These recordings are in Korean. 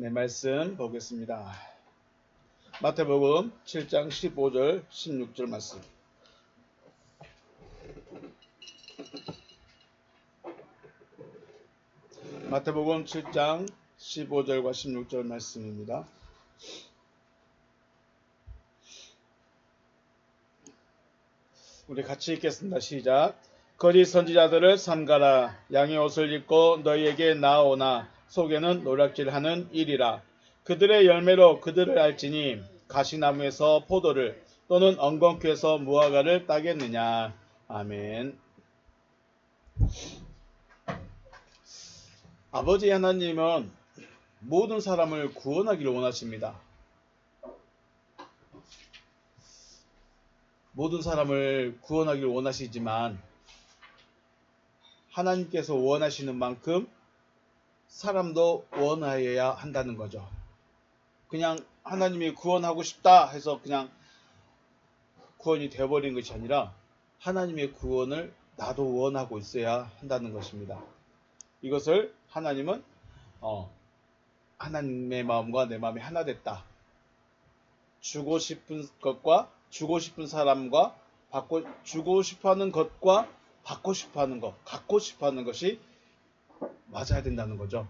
네, 말씀 보겠습니다. 마태복음 7장 15절 16절 말씀. 마태복음 7장 15절과 16절 말씀입니다. 우리 같이 읽겠습니다. 시작. 거짓 선지자들을 삼가라. 양의 옷을 입고 너희에게 나아오나 속에는 노략질하는 일이라. 그들의 열매로 그들을 알지니 가시나무에서 포도를 또는 엉겅퀴에서 무화과를 따겠느냐. 아멘. 아버지 하나님은 모든 사람을 구원하기를 원하십니다. 모든 사람을 구원하기를 원하시지만 하나님께서 원하시는 만큼 사람도 원하여야 한다는 거죠. 그냥 하나님이 구원하고 싶다 해서 그냥 구원이 되어버린 것이 아니라 하나님의 구원을 나도 원하고 있어야 한다는 것입니다. 이것을 하나님은 하나님의 마음과 내 마음이 하나 됐다. 주고 싶은 것과 주고 싶은 사람과 주고 싶어하는 것과 받고 싶어하는 것, 갖고 싶어하는 것이 맞아야 된다는 거죠.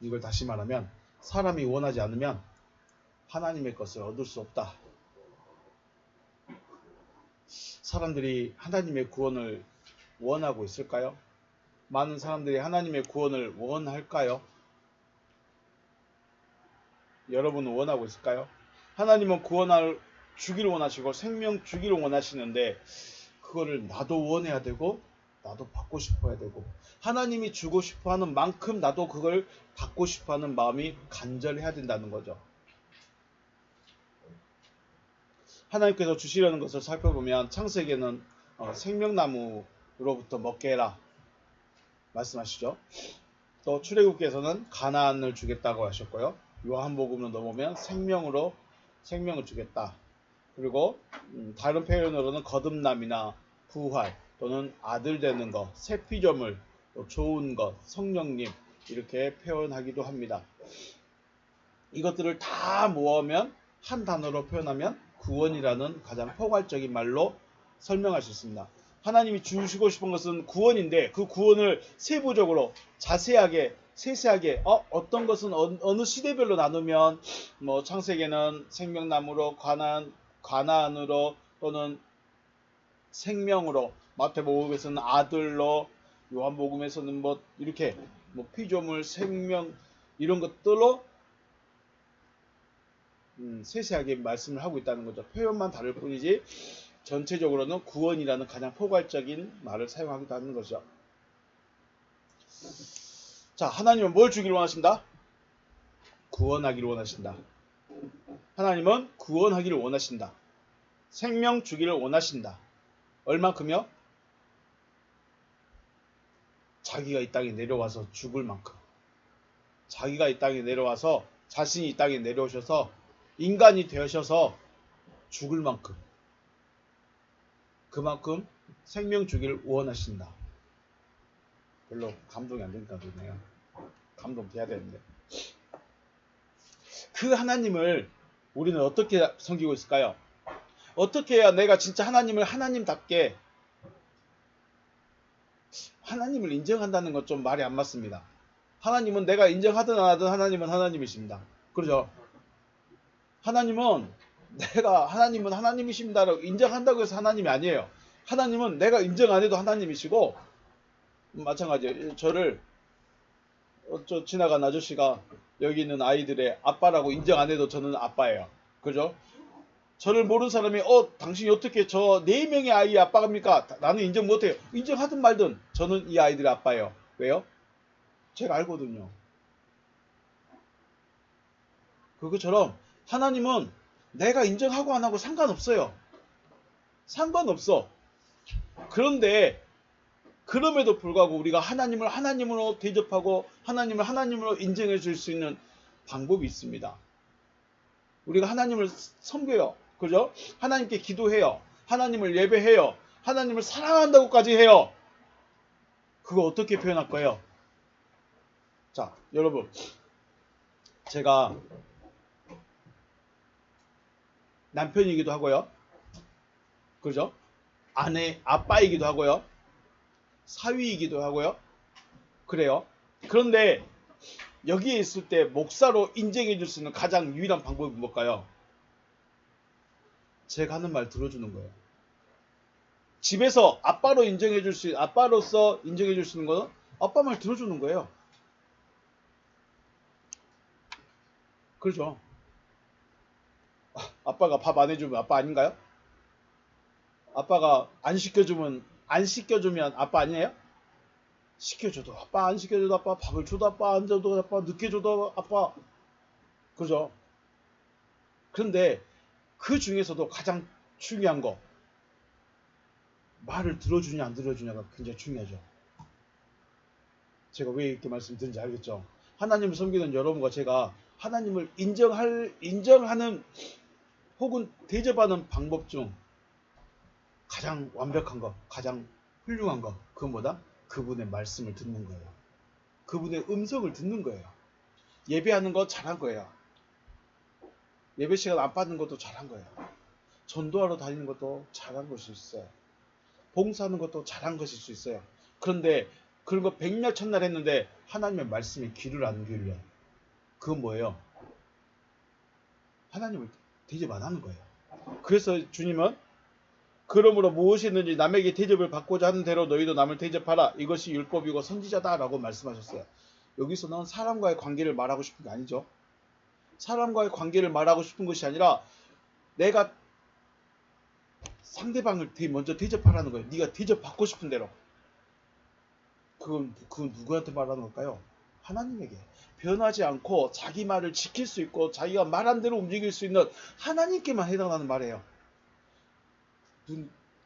이걸 다시 말하면 사람이 원하지 않으면 하나님의 것을 얻을 수 없다. 사람들이 하나님의 구원을 원하고 있을까요? 많은 사람들이 하나님의 구원을 원할까요? 여러분은 원하고 있을까요? 하나님은 구원을 주기를 원하시고 생명 주기를 원하시는데 그거를 나도 원해야 되고 나도 받고 싶어야 되고 하나님이 주고 싶어하는 만큼 나도 그걸 받고 싶어하는 마음이 간절해야 된다는 거죠. 하나님께서 주시려는 것을 살펴보면 창세기에는 생명나무로부터 먹게 해라 말씀하시죠. 또 출애굽기에서는 가나안을 주겠다고 하셨고요. 요한복음으로 넘어오면 생명을 주겠다. 그리고 다른 표현으로는 거듭남이나 부활 또는 아들 되는 것, 새 피조물, 또 좋은 것, 성령님 이렇게 표현하기도 합니다. 이것들을 다 모으면 한 단어로 표현하면 구원이라는 가장 포괄적인 말로 설명할 수 있습니다. 하나님이 주시고 싶은 것은 구원인데 그 구원을 세부적으로 자세하게 세세하게 어떤 것은 어느 시대별로 나누면 창세기는 생명나무로 가나안으로 또는 생명으로 마태복음에서는 아들로 요한복음에서는 이렇게 피조물 생명 이런 것들로 세세하게 말씀을 하고 있다는 거죠. 표현만 다를 뿐이지 전체적으로는 구원이라는 가장 포괄적인 말을 사용하기도 하는 거죠. 자, 하나님은 뭘 주기를 원하신다? 구원하기를 원하신다. 하나님은 구원하기를 원하신다. 생명 주기를 원하신다. 얼만큼요? 자기가 이 땅에 내려와서 죽을 만큼. 자기가 이 땅에 내려와서 자신이 이 땅에 내려오셔서 인간이 되셔서 죽을 만큼. 그만큼 생명 주기를 원하신다. 별로 감동이 안 되니까 그러네요. 감동돼야 되는데. 그 하나님을 우리는 어떻게 섬기고 있을까요? 어떻게 해야 내가 진짜 하나님을 하나님답게 하나님을 인정한다는 건 좀 말이 안 맞습니다. 하나님은 내가 인정하든 안 하든 하나님은 하나님이십니다. 그렇죠? 하나님은 내가 하나님은 하나님이십니다라고 인정한다고 해서 하나님이 아니에요. 하나님은 내가 인정 안 해도 하나님이시고 마찬가지예요. 저를 지나간 아저씨가 여기 있는 아이들의 아빠라고 인정 안 해도 저는 아빠예요. 그죠? 저를 모르는 사람이 당신이 어떻게 저 4명의 아이의 아빠입니까? 나는 인정 못해요. 인정하든 말든 저는 이 아이들의 아빠예요. 왜요? 제가 알거든요. 그것처럼 하나님은 내가 인정하고 안 하고 상관없어요. 상관없어. 그런데 그럼에도 불구하고 우리가 하나님을 하나님으로 대접하고 하나님을 하나님으로 인정해 줄 수 있는 방법이 있습니다. 우리가 하나님을 섬겨요. 그죠? 하나님께 기도해요. 하나님을 예배해요. 하나님을 사랑한다고까지 해요. 그거 어떻게 표현할 거예요? 자, 여러분, 제가 남편이기도 하고요. 그죠? 아빠이기도 하고요. 사위이기도 하고요. 그래요. 그런데 여기에 있을 때 목사로 인정해 줄 수 있는 가장 유일한 방법이 뭘까요? 제가 하는 말 들어주는 거예요. 집에서 아빠로서 인정해 줄 수 있는 거는 아빠 말 들어주는 거예요. 그렇죠. 아빠가 밥 안 해주면 아빠 아닌가요? 아빠가 안 시켜주면 아빠 아니에요? 시켜줘도 아빠, 안 시켜줘도 아빠, 밥을 줘도 아빠, 안 줘도 아빠, 늦게 줘도 아빠. 그죠? 그런데 그 중에서도 가장 중요한 거, 말을 들어주냐 안 들어주냐가 굉장히 중요하죠. 제가 왜 이렇게 말씀드린지 알겠죠? 하나님을 섬기는 여러분과 제가 하나님을 인정하는 혹은 대접하는 방법 중 가장 완벽한 거, 가장 훌륭한 거, 그건 뭐다? 그분의 말씀을 듣는 거예요. 그분의 음성을 듣는 거예요. 예배하는 거 잘한 거예요. 예배 시간 안 빠진 것도 잘한 거예요. 전도하러 다니는 것도 잘한 것일 수 있어요. 봉사하는 것도 잘한 것일 수 있어요. 그런데 그런 거 백날 첫날 했는데 하나님의 말씀에 귀를 안 기울여. 그건 뭐예요? 하나님을 대접 안 하는 거예요. 그래서 주님은 그러므로 무엇이든지 남에게 대접을 받고자 하는 대로 너희도 남을 대접하라. 이것이 율법이고 선지자다라고 말씀하셨어요. 여기서는 사람과의 관계를 말하고 싶은 게 아니죠. 사람과의 관계를 말하고 싶은 것이 아니라 내가 상대방을 먼저 대접하라는 거예요. 네가 대접받고 싶은 대로. 그건 누구한테 말하는 걸까요? 하나님에게. 변하지 않고 자기 말을 지킬 수 있고 자기가 말한 대로 움직일 수 있는 하나님께만 해당하는 말이에요.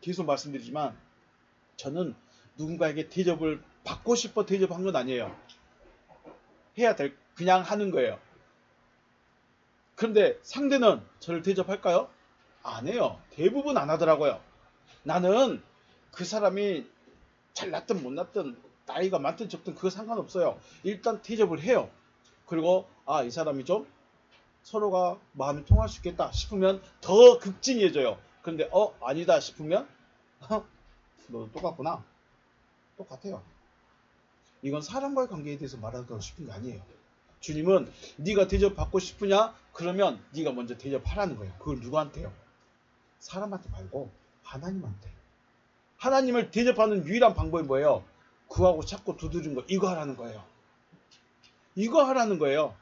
계속 말씀드리지만 저는 누군가에게 대접을 받고 싶어 대접한 건 아니에요. 그냥 하는 거예요. 그런데 상대는 저를 대접할까요? 안 해요. 대부분 안 하더라고요. 나는 그 사람이 잘났든 못났든 나이가 많든 적든 그거 상관없어요. 일단 대접을 해요. 그리고 이 사람이 좀 서로가 마음이 통할 수 있겠다 싶으면 더 극진해져요. 그런데 아니다 싶으면 너도 똑같구나. 똑같아요. 이건 사람과의 관계에 대해서 말하고 싶은 게 아니에요. 주님은 네가 대접받고 싶으냐? 그러면 네가 먼저 대접하라는 거예요. 그걸 누구한테요? 사람한테 말고 하나님한테. 하나님을 대접하는 유일한 방법이 뭐예요? 구하고 찾고 두드리는 거. 이거 하라는 거예요. 이거 하라는 거예요.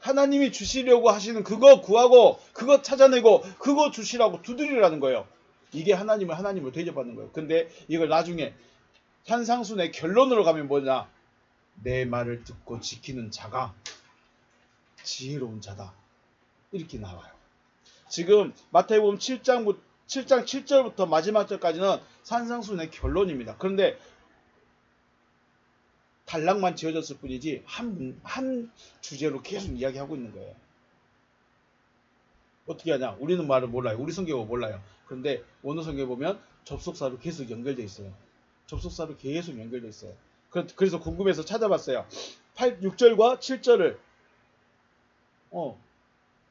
하나님이 주시려고 하시는 그거 구하고 그거 찾아내고 그거 주시라고 두드리라는 거예요. 이게 하나님을 대접하는 거예요. 근데 이걸 나중에 산상순의 결론으로 가면 뭐냐? 내 말을 듣고 지키는 자가 지혜로운 자다. 이렇게 나와요. 지금 마태복음 7장 7절부터 마지막 절까지는 산상순의 결론입니다. 그런데 단락만 지어졌을 뿐이지 한 주제로 계속 이야기하고 있는 거예요. 어떻게 하냐? 우리는 말을 몰라요. 우리 성경을 몰라요. 그런데 오늘 성경에 보면 접속사로 계속 연결되어 있어요. 접속사로 계속 연결되어 있어요. 그래서 궁금해서 찾아봤어요. 6절과 7절을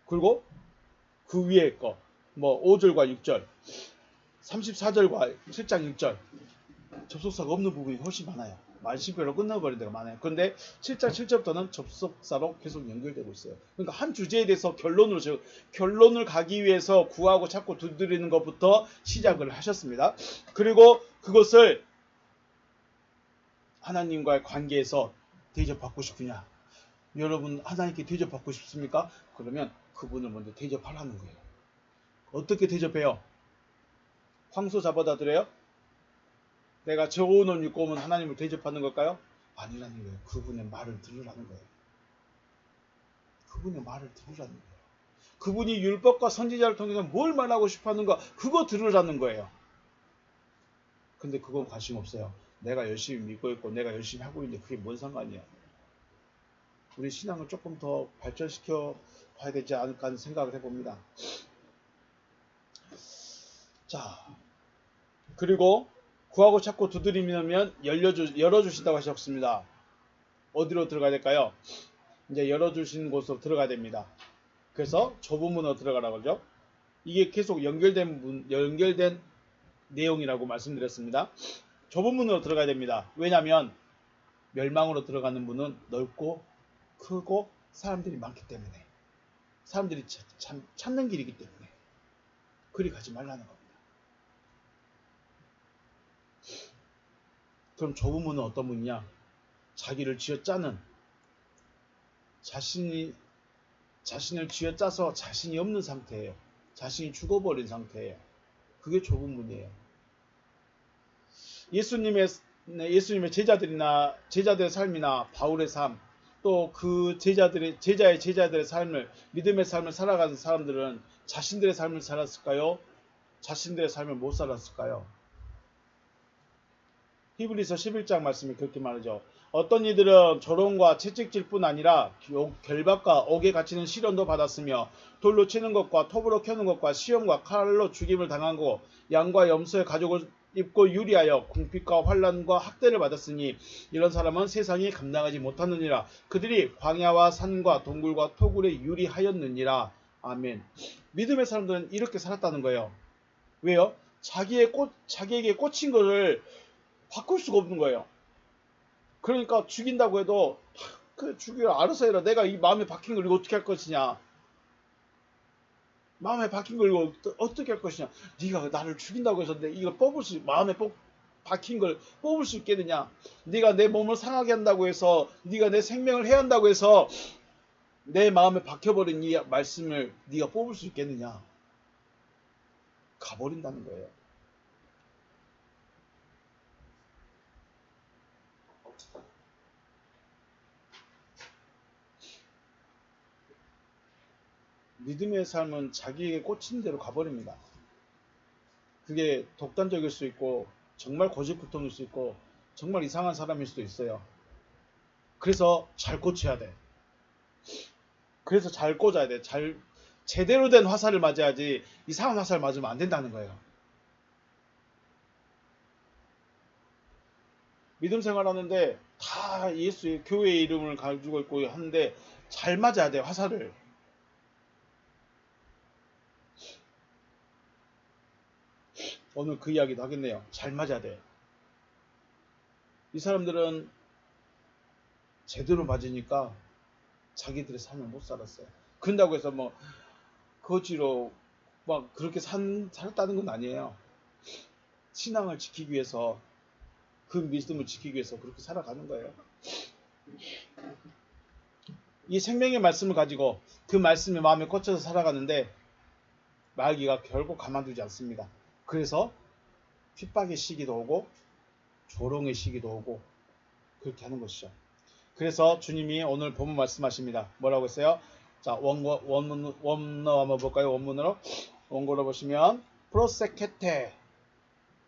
그리고 그 위에 거 5절과 6절 34절과 7장 6절 접속사가 없는 부분이 훨씬 많아요. 말씀별로 끝나버린 데가 많아요. 그런데 7장 7절부터는 접속사로 계속 연결되고 있어요. 그러니까 한 주제에 대해서 결론을 가기 위해서 구하고 찾고 두드리는 것부터 시작을 하셨습니다. 그리고 그것을 하나님과의 관계에서 대접받고 싶으냐? 여러분 하나님께 대접받고 싶습니까? 그러면 그분을 먼저 대접하라는 거예요. 어떻게 대접해요? 황소 잡아다 드려요? 내가 좋은 옷 입고 오면 하나님을 대접하는 걸까요? 아니라는 거예요. 그분의 말을 들으라는 거예요. 그분의 말을 들으라는 거예요. 그분이 율법과 선지자를 통해서 뭘 말하고 싶어 하는가 그거 들으라는 거예요. 근데 그건 관심 없어요. 내가 열심히 믿고 있고 내가 열심히 하고 있는데 그게 뭔 상관이야. 우리 신앙을 조금 더 발전시켜 봐야 되지 않을까 하는 생각을 해봅니다. 자, 그리고 구하고 찾고 두드리면 열어주신다고 하셨습니다. 어디로 들어가야 될까요? 이제 열어주신 곳으로 들어가야 됩니다. 그래서 좁은 문으로 들어가라고 그러죠. 이게 계속 연결된 내용이라고 말씀드렸습니다. 좁은 문으로 들어가야 됩니다. 왜냐하면 멸망으로 들어가는 문은 넓고 크고 사람들이 많기 때문에, 사람들이 찾는 길이기 때문에 그리 가지 말라는 겁니다. 그럼 좁은 문은 어떤 문이냐? 자기를 쥐어짜는, 자신을 쥐어짜서 자신이 없는 상태예요. 자신이 죽어버린 상태예요. 그게 좁은 문이에요. 예수님의 제자들의 삶이나 바울의 삶, 또 그 제자들의 삶을, 믿음의 삶을 살아가는 사람들은 자신들의 삶을 살았을까요? 자신들의 삶을 못 살았을까요? 히브리서 11장 말씀이 그렇게 말하죠. 어떤 이들은 조롱과 채찍질 뿐 아니라 결박과 옥에 갇히는 시련도 받았으며 돌로 치는 것과 톱으로 켜는 것과 시험과 칼로 죽임을 당한 거, 양과 염소의 가죽을 입고 유리하여 궁핍과 환난과 학대를 받았으니 이런 사람은 세상이 감당하지 못하느니라. 그들이 광야와 산과 동굴과 토굴에 유리하였느니라. 아멘. 믿음의 사람들은 이렇게 살았다는 거예요. 왜요? 자기에게 꽂힌 것을 바꿀 수가 없는 거예요. 그러니까 죽인다고 해도 그 죽여 알아서 해라. 내가 이 마음에 박힌 걸 이거 어떻게 할 것이냐. 마음에 박힌 걸 이거 어떻게 할 것이냐. 네가 나를 죽인다고 해서 이거 마음에 박힌 걸 뽑을 수 있겠느냐. 네가 내 몸을 상하게 한다고 해서, 네가 내 생명을 해한다고 해서 내 마음에 박혀버린 이 말씀을 네가 뽑을 수 있겠느냐. 가버린다는 거예요. 믿음의 삶은 자기에게 꽂힌 대로 가버립니다. 그게 독단적일 수 있고 정말 고집부통일 수 있고 정말 이상한 사람일 수도 있어요. 그래서 잘 꽂혀야 돼. 그래서 잘 꽂아야 돼. 제대로 된 화살을 맞아야지 이상한 화살 맞으면 안 된다는 거예요. 믿음 생활하는데 다 예수의 교회의 이름을 가지고 있고 하는데 잘 맞아야 돼, 화살을. 오늘 그 이야기도 하겠네요. 잘 맞아야 돼. 이 사람들은 제대로 맞으니까 자기들의 삶을 못 살았어요. 그런다고 해서 뭐 거지로 막 그렇게 살았다는 건 아니에요. 신앙을 지키기 위해서, 그 믿음을 지키기 위해서 그렇게 살아가는 거예요. 이 생명의 말씀을 가지고 그 말씀이 마음에 꽂혀서 살아가는데 마귀가 결국 가만두지 않습니다. 그래서 핍박의 시기도 오고 조롱의 시기도 오고 그렇게 하는 것이죠. 그래서 주님이 오늘 본문 말씀하십니다. 뭐라고 했어요? 자, 원문으로 한번 볼까요? 원고로 보시면 프로세케테,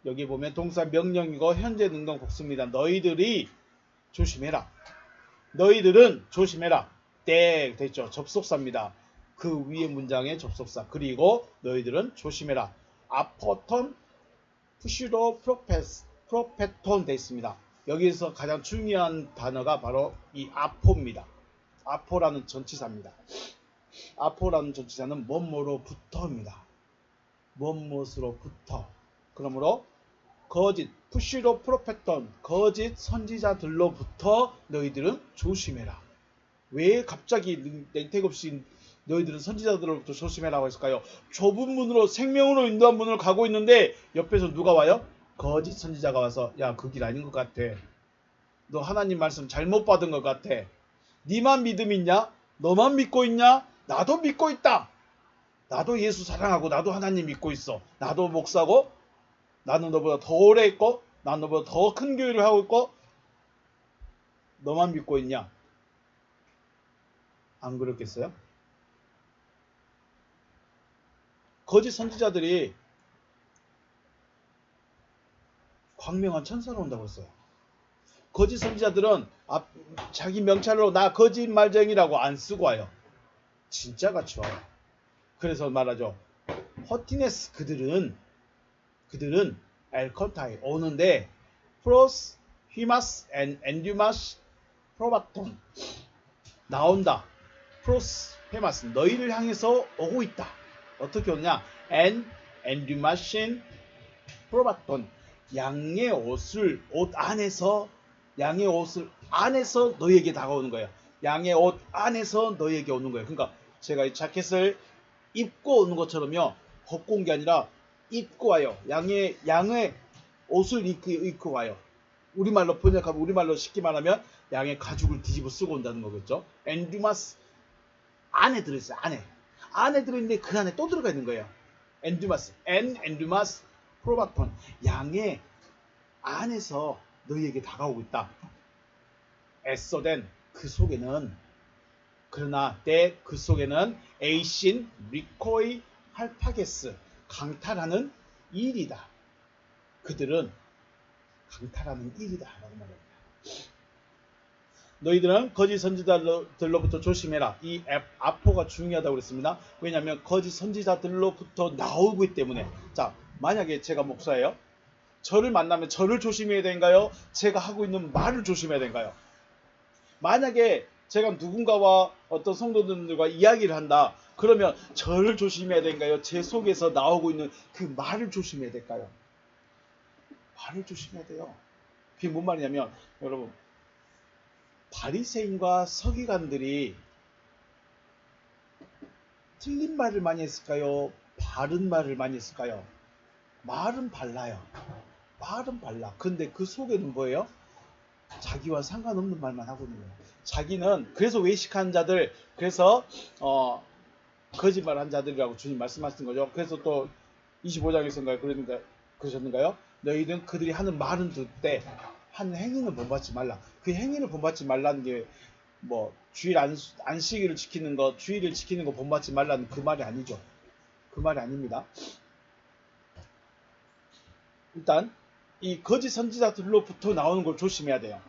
여기 보면 동사 명령이고 현재 능동 복수입니다. 너희들이 조심해라. 너희들은 조심해라. 때 됐죠. 접속사입니다. 그 위에 문장의 접속사. 그리고 너희들은 조심해라. 아포톤 푸시로 프로페톤 돼 있습니다. 여기서 가장 중요한 단어가 바로 이 아포입니다. 아포라는 전치사입니다. 아포라는 전치사는 뭐뭐로부터입니다. 무엇으로부터. 그러므로 거짓 푸시로 프로페톤, 거짓 선지자들로부터 너희들은 조심해라. 왜 갑자기 냉택없이 너희들은 선지자들로부터 조심해라고 했을까요? 좁은 문으로, 생명으로 인도한 문을 가고 있는데 옆에서 누가 와요? 거짓 선지자가 와서 야, 그 길 아닌 것 같아. 너 하나님 말씀 잘못 받은 것 같아. 니만 믿음 있냐? 너만 믿고 있냐? 나도 믿고 있다. 나도 예수 사랑하고 나도 하나님 믿고 있어. 나도 목사고 나는 너보다 더 오래 있고 나는 너보다 더 큰 교회를 하고 있고 너만 믿고 있냐? 안 그렇겠어요? 거짓 선지자들이 광명한 천사가 온다고 했어요. 거짓 선지자들은 자기 명찰로 나 거짓말쟁이라고 안 쓰고 와요. 진짜같이 와요. 그래서 말하죠. 허티네스, 그들은 엘컨타이 오는데 프로스 히마스 엔듀마스 프로바톤 나온다. 프로스 페마스 너희를 향해서 오고 있다. 어떻게 오냐? 엔듀마신 프로바톤 양의 옷을 옷 안에서 너희에게 다가오는 거예요. 양의 옷 안에서 너희에게 오는 거예요. 그러니까 제가 이 자켓을 입고 오는 것처럼요. 걷고 온 게 아니라 입고 와요. 양의 옷을 입고 와요. 우리말로 번역하면 우리말로 쉽게 말하면 양의 가죽을 뒤집어 쓰고 온다는 거겠죠. 엔듀마스 안에 들어있어요. 안에 들어있는데 그 안에 또 들어가 있는 거예요. 엔듀마스 프로바톤 양의 안에서 너희에게 다가오고 있다. 에서덴 그 속에는 그러나 때 그 속에는 에이신 리코이 할파게스 강탈하는 일이다. 그들은 강탈하는 일이다 라고 말합니다. 너희들은 거짓 선지자들로부터 조심해라. 이 아포가 중요하다고 그랬습니다. 왜냐하면 거짓 선지자들로부터 나오기 때문에. 자, 만약에 제가 목사예요. 저를 만나면 저를 조심해야 되는가요? 제가 하고 있는 말을 조심해야 되는가요? 만약에 제가 누군가와 어떤 성도들과 이야기를 한다. 그러면 저를 조심해야 되는가요? 제 속에서 나오고 있는 그 말을 조심해야 될까요? 말을 조심해야 돼요. 그게 뭔 말이냐면 여러분 바리새인과 서기관들이 틀린 말을 많이 했을까요? 바른 말을 많이 했을까요? 말은 발라요. 말은 발라. 근데 그 속에는 뭐예요? 자기와 상관없는 말만 하고 있는 거예요. 자기는 그래서 외식한 자들, 그래서 거짓말한 자들이라고 주님 말씀하신 거죠. 그래서 또 25장에서인가요? 그러셨는가요? 너희는 그들이 하는 말은 듣되 한 행위는 본받지 말라. 그 행위를 본받지 말라는 게 뭐 주일 안식일을 지키는 거, 주일을 지키는 거 본받지 말라는 그 말이 아니죠. 그 말이 아닙니다. 일단 이 거짓 선지자들로부터 나오는 걸 조심해야 돼요.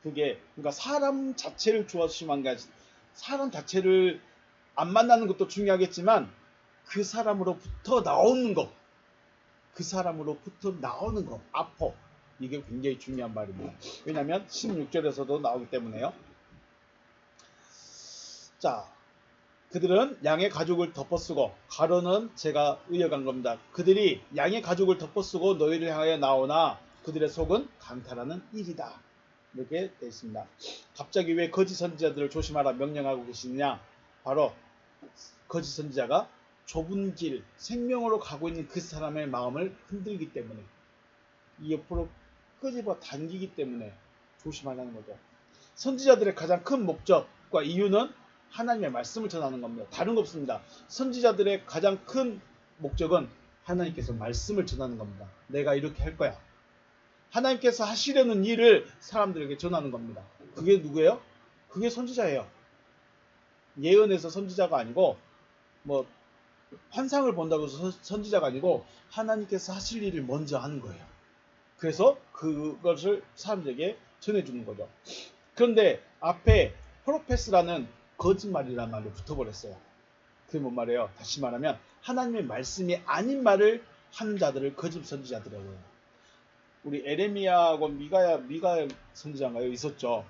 그게 그러니까 사람 자체를 조심한 게 아니라 사람 자체를 안 만나는 것도 중요하겠지만 그 사람으로부터 나오는 것, 아포 이게 굉장히 중요한 말입니다. 왜냐하면 16절에서도 나오기 때문에요. 자, 그들은 양의 가죽을 덮어쓰고 가로는 제가 의역한 겁니다. 그들이 양의 가죽을 덮어쓰고 너희를 향하여 나오나 그들의 속은 강탈하는 일이다. 이렇게 되어 있습니다. 갑자기 왜 거짓 선지자들을 조심하라 명령하고 계시느냐? 바로 거짓 선지자가 좁은 길, 생명으로 가고 있는 그 사람의 마음을 흔들기 때문에 이 옆으로 끄집어 당기기 때문에 조심하라는 거죠. 선지자들의 가장 큰 목적과 이유는 하나님의 말씀을 전하는 겁니다. 다른 거 없습니다. 선지자들의 가장 큰 목적은 하나님께서 말씀을 전하는 겁니다. 내가 이렇게 할 거야. 하나님께서 하시려는 일을 사람들에게 전하는 겁니다. 그게 누구예요? 그게 선지자예요. 예언에서 선지자가 아니고 뭐 환상을 본다고 해서 선지자가 아니고 하나님께서 하실 일을 먼저 하는 거예요. 그래서 그것을 사람들에게 전해주는 거죠. 그런데 앞에 프로페스라는 거짓말이라는 말로 붙어버렸어요. 그게 뭔 말이에요? 다시 말하면 하나님의 말씀이 아닌 말을 하는 자들을 거짓 선지자들이라고 해요. 우리 에레미야하고 미가야 선지자인가요? 있었죠.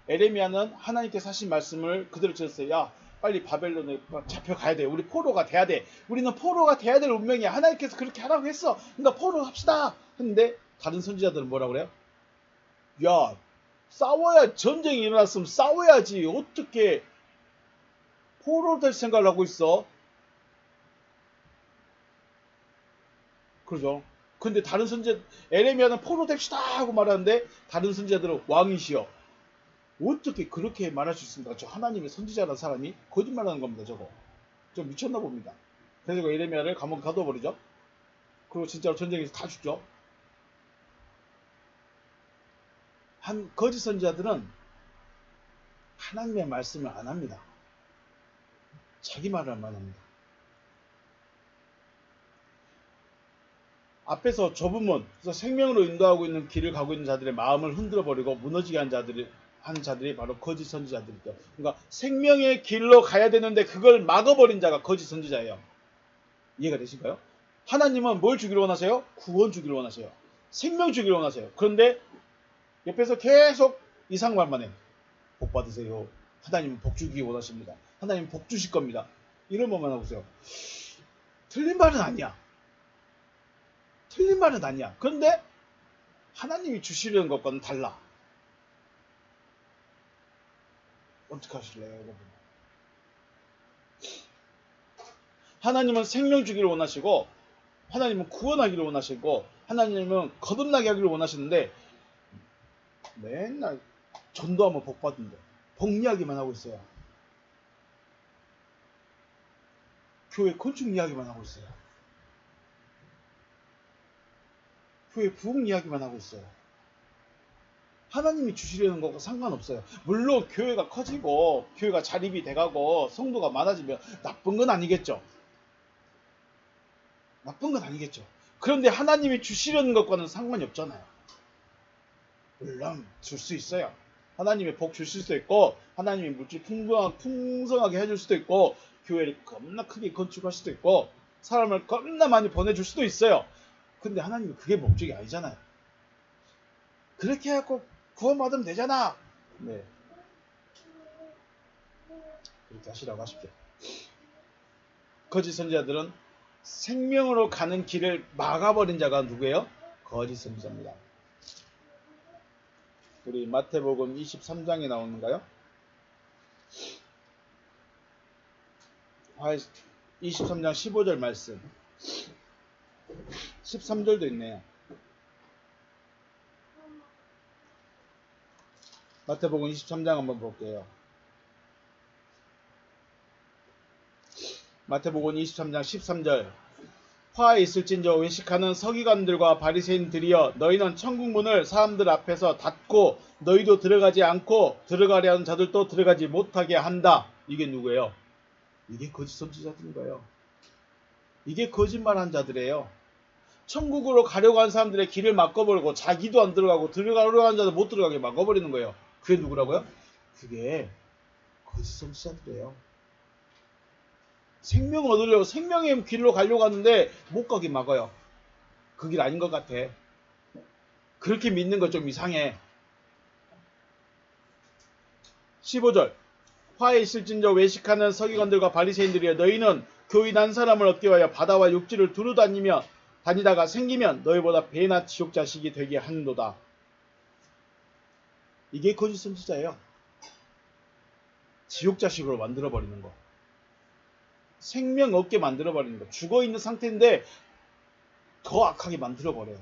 에레미야는 하나님께서 하신 말씀을 그대로 전했어요. 야, 빨리 바벨론에 잡혀가야 돼. 우리 포로가 돼야 돼. 우리는 포로가 돼야 될 운명이야. 하나님께서 그렇게 하라고 했어. 그러니까 포로 합시다. 했는데 다른 선지자들은 뭐라 그래요? 야, 싸워야 전쟁이 일어났으면 싸워야지. 어떻게 포로 될 생각을 하고 있어? 그러죠. 근데 다른 선지자 에레미야는 포로 됩시다 하고 말하는데 다른 선지자들은 왕이시여. 어떻게 그렇게 말할 수 있습니까? 저 하나님의 선지자라는 사람이 거짓말하는 겁니다. 저거. 좀 미쳤나 봅니다. 그래서 에레미야를 감옥에 가둬버리죠. 그리고 진짜로 전쟁에서 다 죽죠. 한 거짓 선지자들은 하나님의 말씀을 안 합니다. 자기 말을만 합니다. 앞에서 좁은 문, 그래서 생명으로 인도하고 있는 길을 가고 있는 자들의 마음을 흔들어버리고 무너지게 한 자들이 바로 거짓 선지자들이죠. 그러니까 생명의 길로 가야 되는데 그걸 막아버린 자가 거짓 선지자예요. 이해가 되실까요? 하나님은 뭘 주기를 원하세요? 구원 주기를 원하세요. 생명 주기를 원하세요. 그런데 옆에서 계속 이상말만 해. 복 받으세요. 하나님은 복 주기 원하십니다. 하나님은 복 주실 겁니다. 이런 말만 하고 있어요. 틀린 말은 아니야. 틀린 말은 아니야. 그런데 하나님이 주시려는 것과는 달라. 어떻게 하실래요, 여러분? 하나님은 생명 주기를 원하시고, 하나님은 구원하기를 원하시고, 하나님은 거듭나게 하기를 원하시는데, 맨날 전도하면 복 받는데, 복 이야기만 하고 있어요. 교회 건축 이야기만 하고 있어요. 교회 부흥 이야기만 하고 있어요. 하나님이 주시려는 것과 상관없어요. 물론 교회가 커지고 교회가 자립이 돼가고 성도가 많아지면 나쁜 건 아니겠죠. 나쁜 건 아니겠죠. 그런데 하나님이 주시려는 것과는 상관이 없잖아요. 물론 줄 수 있어요. 하나님의 복 주실 수도 있고 하나님이 물질 풍성하게 해줄 수도 있고 교회를 겁나 크게 건축할 수도 있고 사람을 겁나 많이 보내줄 수도 있어요. 근데 하나님은 그게 목적이 아니잖아요. 그렇게 해갖고 구원받으면 되잖아. 네, 그렇게 하시라고 하십시오. 거짓 선지자들은 생명으로 가는 길을 막아버린 자가 누구예요? 거짓 선지자입니다. 우리 마태복음 23장에 나오는가요? 23장 15절 말씀. 13절도 있네요. 마태복음 23장 한번 볼게요. 마태복음 23장 13절. 화에 있을진저 외식하는 서기관들과 바리새인들이여 너희는 천국문을 사람들 앞에서 닫고 너희도 들어가지 않고 들어가려 하는 자들도 들어가지 못하게 한다. 이게 누구예요? 이게 거짓 선지자들인 거예요. 이게 거짓말한 자들이에요. 천국으로 가려고 하는 사람들의 길을 막아버리고 자기도 안 들어가고 들어가려고 하는 자도 못 들어가게 막아버리는 거예요. 그게 누구라고요? 그게 거짓 선지자들이에요. 생명 얻으려고 생명의 길로 가려고 하는데 못 가게 막아요. 그 길 아닌 것 같아. 그렇게 믿는 거 좀 이상해. 15절. 화에 있을진저 외식하는 서기관들과 바리새인들이여 너희는 교인 한 사람을 얻기 위하여 바다와 육지를 두루 다니다가 생기면 너희보다 배나 지옥 자식이 되게 하는도다. 이게 거짓 선지자예요. 지옥 자식으로 만들어버리는 거. 생명 없게 만들어버리는 거. 죽어있는 상태인데 더 악하게 만들어버려요.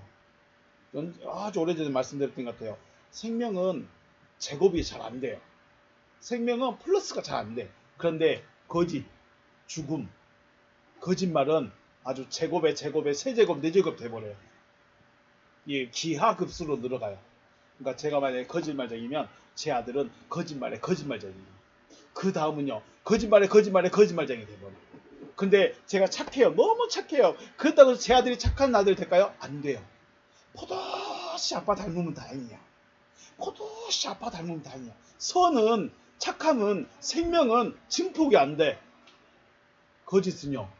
아주 오래전에 말씀드렸던 것 같아요. 생명은 제곱이 잘 안 돼요. 생명은 플러스가 잘 안 돼. 그런데 거짓, 죽음, 거짓말은 아주 제곱에 세제곱, 네제곱 돼버려요. 이 기하급수로 늘어가요. 그러니까 제가 만약에 거짓말쟁이면 제 아들은 거짓말에 거짓말쟁이에요. 그 다음은요. 거짓말에 거짓말쟁이 돼버려요. 근데 제가 착해요. 너무 착해요. 그렇다고 해서 제 아들이 착한 아들 될까요? 안 돼요. 포도씨 아빠 닮으면 다행이야. 포도씨 아빠 닮으면 다행이야. 선은, 착함은, 생명은 증폭이 안 돼. 거짓은요.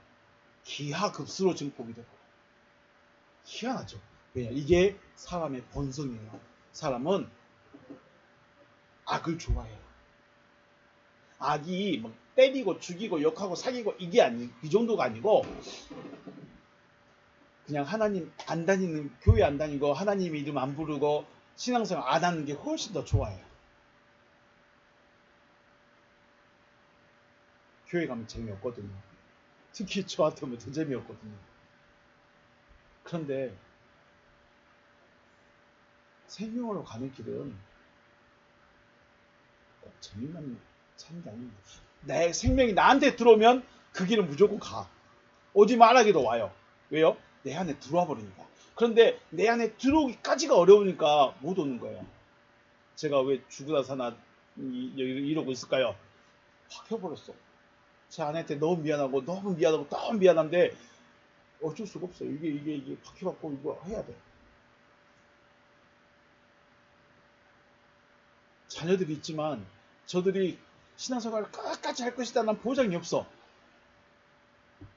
기하급수로 증폭이 되고. 희한하죠. 왜냐? 이게 사람의 본성이에요. 사람은 악을 좋아해요. 악이 뭐 때리고 죽이고 욕하고 사귀고 이게 이 정도가 아니고 그냥 하나님 안 다니는 교회 안 다니고 하나님 이름 안 부르고 신앙생활 안 하는 게 훨씬 더 좋아해요. 교회 가면 재미없거든요. 특히 저한테 오면 더 재미없거든요. 그런데 생명으로 가는 길은 꼭 재미만 찾는 게 아닙니다. 내 생명이 나한테 들어오면 그 길은 무조건 가. 오지 말라기도 와요. 왜요? 내 안에 들어와 버리니까. 그런데 내 안에 들어오기까지가 어려우니까 못 오는 거예요. 제가 왜 죽으다 사나 이러고 있을까요? 박혀버렸어. 제 아내한테 너무 미안하고 너무 미안한데 어쩔 수가 없어요. 이게 박혀갖고 이거 해야 돼. 자녀들이 있지만 저들이 신앙생활을 끝까지 할 것이다는 보장이 없어.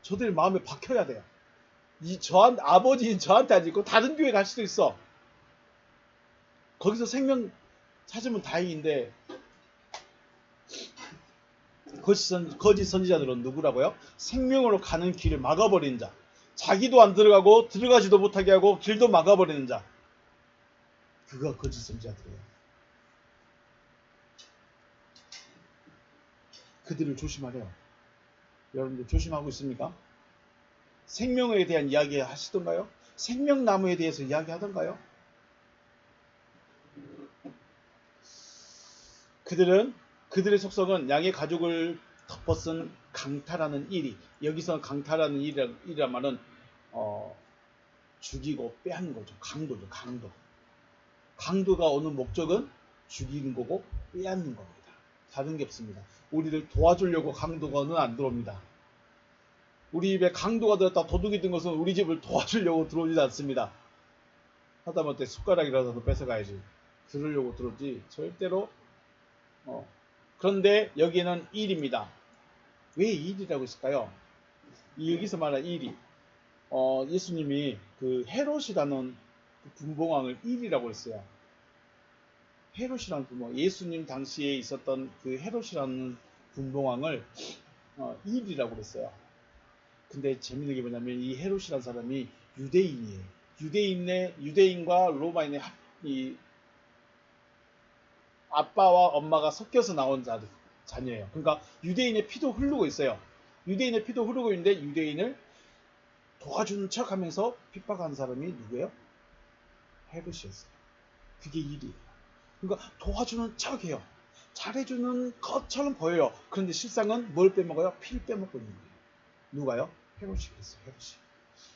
저들 마음에 박혀야 돼요. 아버지인 저한테 안 있고 다른 교회 갈 수도 있어. 거기서 생명 찾으면 다행인데 거짓 선지자들은 누구라고요? 생명으로 가는 길을 막아버리는 자. 자기도 안 들어가고 들어가지도 못하게 하고 길도 막아버리는 자. 그가 거짓 선지자들이에요. 그들을 조심하래요. 여러분들 조심하고 있습니까? 생명에 대한 이야기 하시던가요? 생명나무에 대해서 이야기하던가요? 그들의 속성은 양의 가죽을 덮어쓴 강타라는 일이, 여기서 강타라는 일이란 말은 죽이고 빼앗는 거죠. 강도죠. 강도가 오는 목적은 죽이는 거고 빼앗는 겁니다. 다른 게 없습니다. 우리를 도와주려고 강도가는 안 들어옵니다. 우리 집에 강도가 들었다 도둑이 든 것은 우리 집을 도와주려고 들어오지 않습니다. 하다못해 숟가락이라도 뺏어가야지. 들으려고 들어오지 절대로. 그런데 여기에는 일입니다. 왜 일이라고 했을까요? 여기서 말하는 일이 예수님이 그 헤롯이라는 그 분봉왕을 일이라고 했어요. 헤롯이라는 분봉왕, 예수님 당시에 있었던 그 헤롯이라는 분봉왕을 일이라고 했어요. 근데 재밌는 게 뭐냐면 이 헤롯이라는 사람이 유대인이에요. 유대인과 로마인의 이 아빠와 엄마가 섞여서 나온 자녀예요. 그러니까 유대인의 피도 흐르고 있어요. 유대인의 피도 흐르고 있는데 유대인을 도와주는 척 하면서 핍박하는 사람이 누구예요? 헤롯이었어요. 그게 일이에요. 그러니까 도와주는 척해요. 잘해주는 것처럼 보여요. 그런데 실상은 뭘 빼먹어요? 피를 빼먹고 있는 거예요. 누가요? 헤롯이 그랬어요. 헤롯이.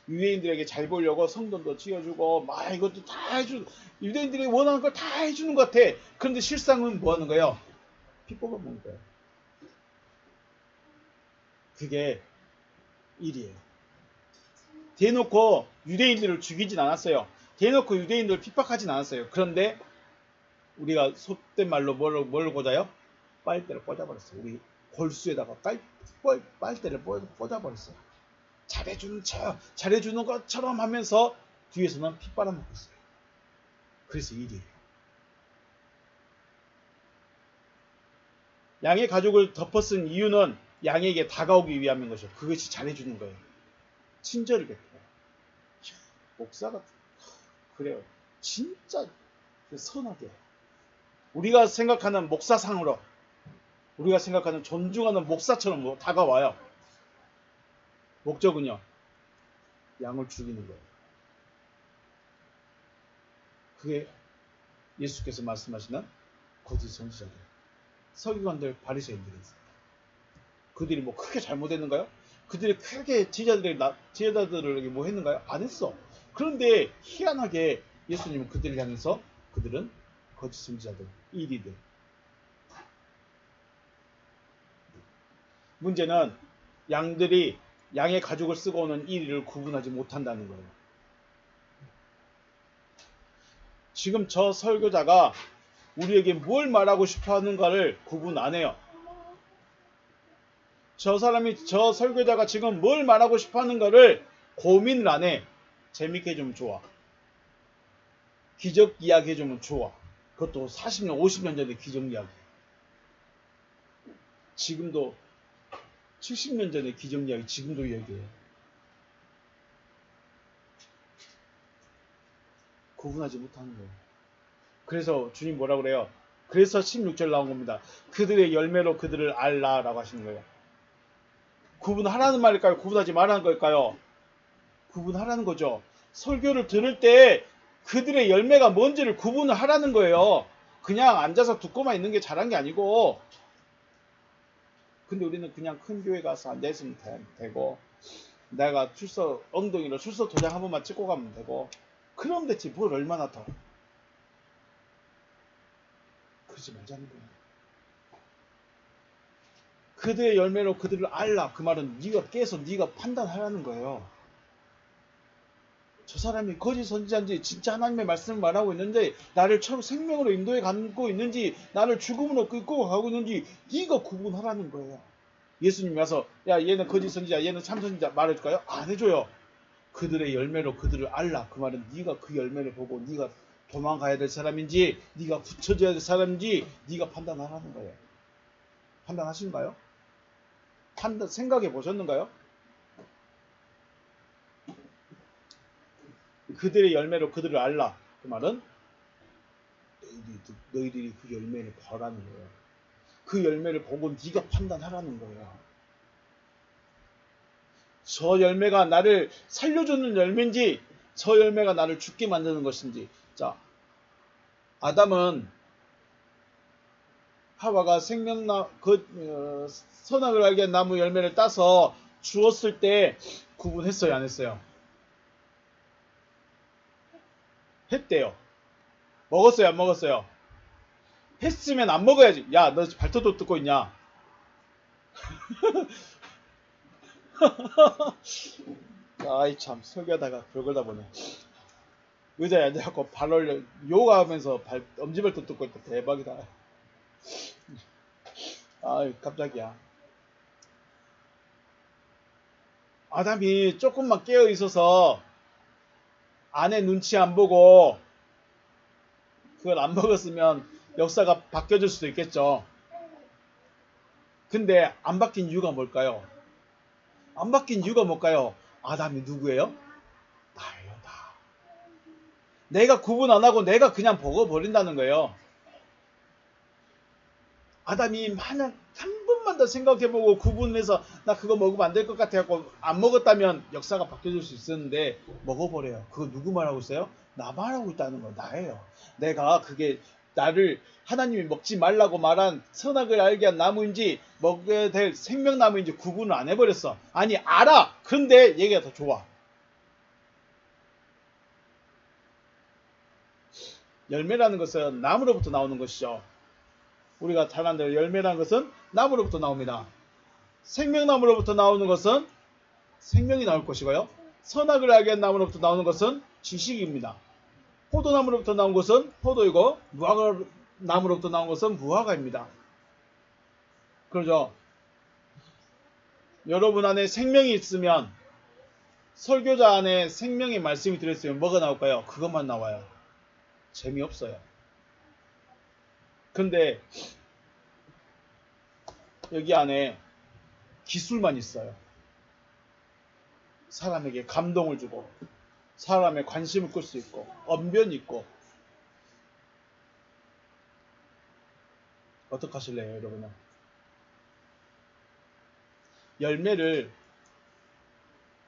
유대인들에게 잘 보려고 성전도 지어주고 막 이것도 다 해주는, 유대인들이 원하는 걸 다 해주는 것 같아. 그런데 실상은 뭐 하는 거예요? 피 뽑아먹는 거예요. 그게 일이에요. 대놓고 유대인들을 죽이진 않았어요. 대놓고 유대인들을 핍박하진 않았어요. 그런데 우리가 속된 말로 뭘 꽂아요? 빨대를 꽂아버렸어요. 우리 골수에다가 빨대를 꽂아버렸어요. 잘해주는 척, 잘해주는 것처럼 하면서 뒤에서는 피 빨아먹고 있어요. 그래서 일이에요. 양의 가죽을 덮어쓴 이유는 양에게 다가오기 위함인 것이죠. 그것이 잘해주는 거예요. 친절을 베풀어요. 목사가 그래요. 진짜 선하게. 우리가 생각하는 목사상으로, 우리가 생각하는 존중하는 목사처럼 다가와요. 목적은요, 양을 죽이는 거예요. 그게 예수께서 말씀하시는 거짓 선지자들, 서기관들, 바리새인들이 있습니다. 그들이 뭐 크게 잘못했는가요? 그들이 크게 제자들에게 뭐 했는가요? 안 했어. 그런데 희한하게 예수님은 그들을 향해서 그들은 거짓 선지자들, 이리들. 문제는 양들이 양의 가죽을 쓰고 오는 이리를 구분하지 못한다는 거예요. 지금 저 설교자가 우리에게 뭘 말하고 싶어 하는가를 구분 안 해요. 저 설교자가 지금 뭘 말하고 싶어 하는가를 고민을 안 해. 재밌게 해주면 좋아. 기적 이야기 해주면 좋아. 그것도 40년, 50년 전의 기적 이야기. 지금도 70년 전의 기적 이야기 지금도 이야기해요. 구분하지 못하는 거예요. 그래서 주님 뭐라 그래요? 그래서 16절 나온 겁니다. 그들의 열매로 그들을 알라라고 하시는 거예요. 구분하라는 말일까요? 구분하지 말라는 걸까요? 구분하라는 거죠. 설교를 들을 때 그들의 열매가 뭔지를 구분을 하라는 거예요. 그냥 앉아서 듣고만 있는 게 잘한 게 아니고. 근데 우리는 그냥 큰 교회 가서 앉아있으면 되고, 내가 엉덩이로 출석 도장 한 번만 찍고 가면 되고, 그럼 됐지 뭘 얼마나 더. 그러지 말자는 거예요. 그들의 열매로 그들을 알라. 그 말은 네가 깨서 네가 판단하라는 거예요. 저 사람이 거짓 선지자인지 진짜 하나님의 말씀을 말하고 있는지, 나를 처음 생명으로 인도해 가고 있는지, 나를 죽음으로 끌고 가고 있는지 네가 구분하라는 거예요. 예수님이 와서 야 얘는 거짓 선지자, 얘는 참 선지자 말해줄까요? 안 해줘요. 그들의 열매로 그들을 알라. 그 말은 네가 그 열매를 보고 네가 도망가야 될 사람인지 네가 붙여줘야 될 사람인지 네가 판단하라는 거예요. 판단하시는가요? 생각해 보셨는가요? 그들의 열매로 그들을 알라. 그 말은 너희들이 그 열매를 보라는 거예요. 그 열매를 보고 네가 판단하라는 거예요. 저 열매가 나를 살려주는 열매인지 저 열매가 나를 죽게 만드는 것인지. 자, 아담은 하와가 선악을 알게 한 나무 열매를 따서 주었을 때 구분했어요, 안 했어요? 했대요. 먹었어요, 안 먹었어요? 했으면 안 먹어야지. 야, 너 발톱도 뜯고 있냐? 아이 참, 설교하다가 별걸 다 보네. 의자에 앉아갖고 발 올려 요가하면서 엄지발톱 뜯고 있다. 대박이다. 아이 깜짝이야. 아담이 조금만 깨어 있어서 아내 눈치 안 보고 그걸 안 먹었으면 역사가 바뀌어질 수도 있겠죠. 근데 안 바뀐 이유가 뭘까요? 안 바뀐 이유가 뭘까요? 아담이 누구예요? 나예요, 나. 내가 구분 안 하고 내가 그냥 먹어버린다는 거예요. 아담이 만약 한 번만 더 생각해보고 구분해서 나 그거 먹으면 안 될 것 같아갖고 안 먹었다면 역사가 바뀌어질 수 있었는데 먹어버려요. 그거 누구 말하고 있어요? 나 말하고 있다는 거 나예요. 내가 그게 나를 하나님이 먹지 말라고 말한 선악을 알게 한 나무인지 먹어야 될 생명나무인지 구분을 안 해버렸어. 아니 알아. 근데 얘기가 더 좋아. 열매라는 것은 나무로부터 나오는 것이죠. 우리가 잘 아는 대로 열매라는 것은 나무로부터 나옵니다. 생명나무로부터 나오는 것은 생명이 나올 것이고요. 선악을 알게 한 나무로부터 나오는 것은 지식입니다. 포도나무로부터 나온 것은 포도이고 무화과나무로부터 나온 것은 무화과입니다. 그러죠? 여러분 안에 생명이 있으면 설교자 안에 생명의 말씀이 들어있으면 뭐가 나올까요? 그것만 나와요. 재미없어요. 근데 여기 안에 기술만 있어요. 사람에게 감동을 주고 사람의 관심을 끌 수 있고 언변이 있고. 어떡하실래요, 여러분은? 열매를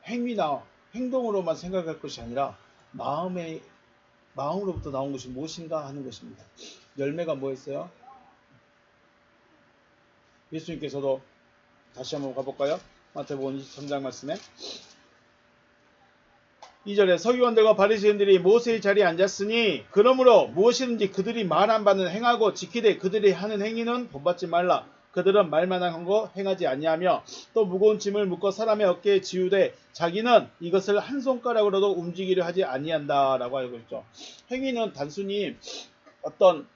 행위나 행동으로만 생각할 것이 아니라 마음으로부터 나온 것이 무엇인가 하는 것입니다. 열매가 뭐였어요? 예수님께서도 다시 한번 가볼까요? 마태복음 23장 말씀에 2절에 서기관들과 바리새인들이 모세의 자리에 앉았으니 그러므로 무엇이든지 그들이 말한 바는 행하고 지키되 그들이 하는 행위는 본받지 말라. 그들은 말만 한 거 행하지 아니하며 또 무거운 짐을 묶어 사람의 어깨에 지우되 자기는 이것을 한 손가락으로도 움직이려 하지 아니한다라고 알고 있죠. 행위는 단순히 어떤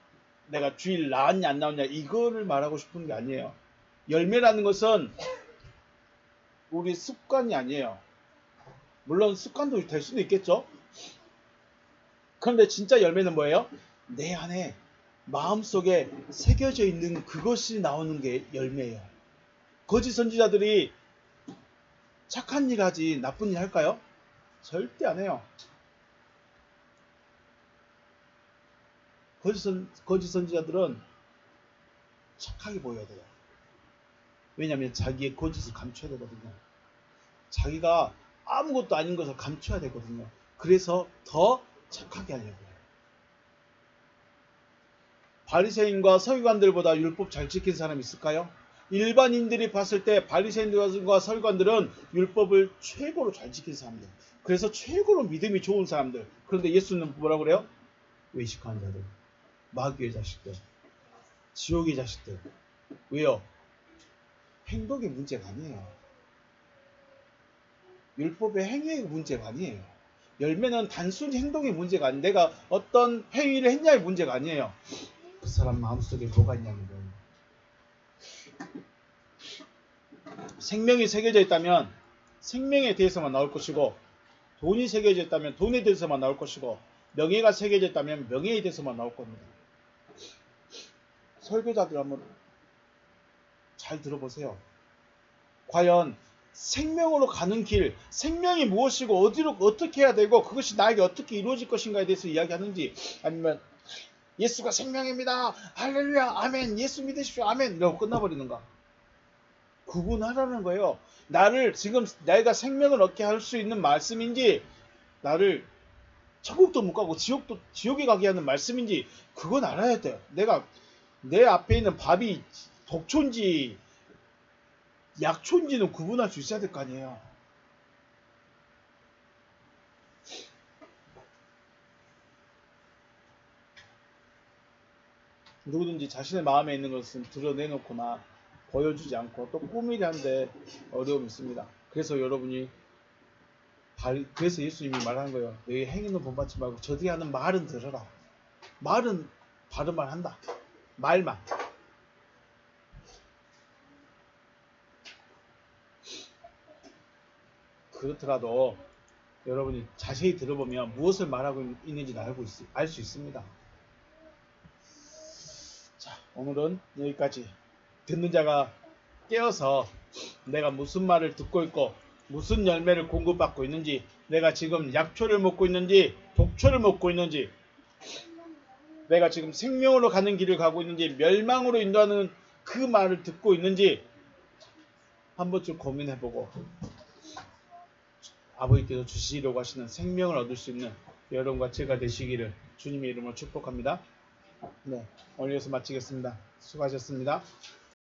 내가 주일 나왔냐 안 나왔냐 이거를 말하고 싶은 게 아니에요. 열매라는 것은 우리 습관이 아니에요. 물론 습관도 될 수도 있겠죠. 그런데 진짜 열매는 뭐예요? 내 안에 마음속에 새겨져 있는 그것이 나오는 게 열매예요. 거짓 선지자들이 착한 일 하지 나쁜 일 할까요? 절대 안 해요. 거짓 선지자들은 착하게 보여야 돼요. 왜냐하면 자기의 거짓을 감춰야 되거든요. 자기가 아무것도 아닌 것을 감춰야 되거든요. 그래서 더 착하게 하려고요. 바리새인과 서기관들보다 율법 잘 지킨 사람이 있을까요? 일반인들이 봤을 때 바리새인들과 서기관들은 율법을 최고로 잘 지킨 사람들. 그래서 최고로 믿음이 좋은 사람들. 그런데 예수는 뭐라고 그래요? 외식하는 자들, 마귀의 자식들, 지옥의 자식들. 왜요? 행동의 문제가 아니에요. 율법의 행위의 문제가 아니에요. 열매는 단순히 행동의 문제가 아니에요. 내가 어떤 행위를 했냐의 문제가 아니에요. 그 사람 마음속에 뭐가 있냐는 거예요. 생명이 새겨져 있다면 생명에 대해서만 나올 것이고, 돈이 새겨져 있다면 돈에 대해서만 나올 것이고, 명예가 새겨져 있다면 명예에 대해서만 나올 겁니다. 설교자들 한번 잘 들어보세요. 과연 생명으로 가는 길, 생명이 무엇이고 어디로 어떻게 해야 되고 그것이 나에게 어떻게 이루어질 것인가에 대해서 이야기하는지, 아니면 예수가 생명입니다. 할렐루야. 아멘. 예수 믿으십시오. 아멘. 이러고 끝나버리는가. 구분하라는 거예요. 나를 지금 내가 생명을 얻게 할 수 있는 말씀인지, 나를 천국도 못 가고 지옥에 가게 하는 말씀인지, 그건 알아야 돼요. 내 앞에 있는 밥이 독초인지 약초인지는 구분할 수 있어야 될 거 아니에요. 누구든지 자신의 마음에 있는 것은 드러내놓거나 보여주지 않고 또 꾸미려 하는데 어려움이 있습니다. 그래서 여러분이 그래서 예수님이 말하는 거예요. 너희 행위는 본받지 말고 저들이 하는 말은 들어라. 말은 바른 말 한다. 말만. 그렇더라도 여러분이 자세히 들어보면 무엇을 말하고 있는지 알 수 있습니다. 자, 오늘은 여기까지. 듣는 자가 깨어서 내가 무슨 말을 듣고 있고 무슨 열매를 공급받고 있는지, 내가 지금 약초를 먹고 있는지 독초를 먹고 있는지, 내가 지금 생명으로 가는 길을 가고 있는지 멸망으로 인도하는 그 말을 듣고 있는지 한 번쯤 고민해보고 아버지께서 주시려고 하시는 생명을 얻을 수 있는 여러분과 제가 되시기를 주님의 이름으로 축복합니다. 네, 오늘 여기서 마치겠습니다. 수고하셨습니다.